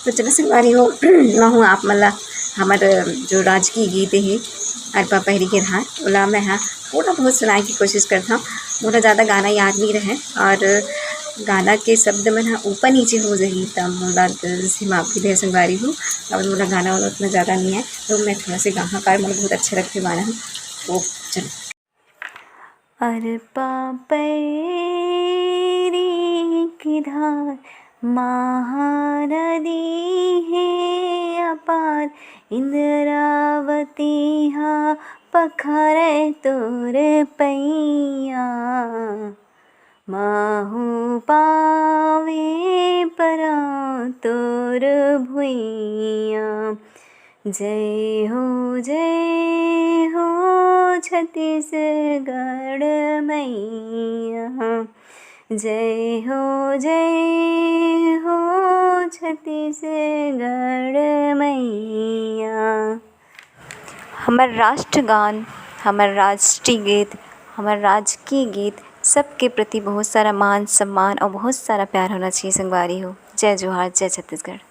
तो चलो संगवारी हो मैं हूँ आप मल्ला हमार जो राजकीय गीत है अरपा पहरी के धार ओला मैं हाँ थोड़ा बहुत सुनाए की कोशिश करता हूँ। मोला ज़्यादा गाना याद नहीं रहे और गाना के शब्द मन हा ऊपर नीचे हो जाही तब मोला दिल से माफ़ी दे संगवारी हो। और मोला गाना वाला उतना ज़्यादा नहीं है तो मैं थोड़ा से गाना कार मोला बहुत अच्छा लगते गाना है तो चलो। अरपा पैरी की धार महानदी है अपार इंद्रावती हा पखरे तोर पैया माहू पावे परा तोर भुइया जय हो छत्तीसगढ़ मैया जय हो छत्तीसगढ़ मैया। हमर राष्ट्रगान हमर राष्ट्रीय गीत हमर राजकीय गीत सबके प्रति बहुत सारा मान सम्मान और बहुत सारा प्यार होना चाहिए संगवारी हो। जय जोहार जय छत्तीसगढ़।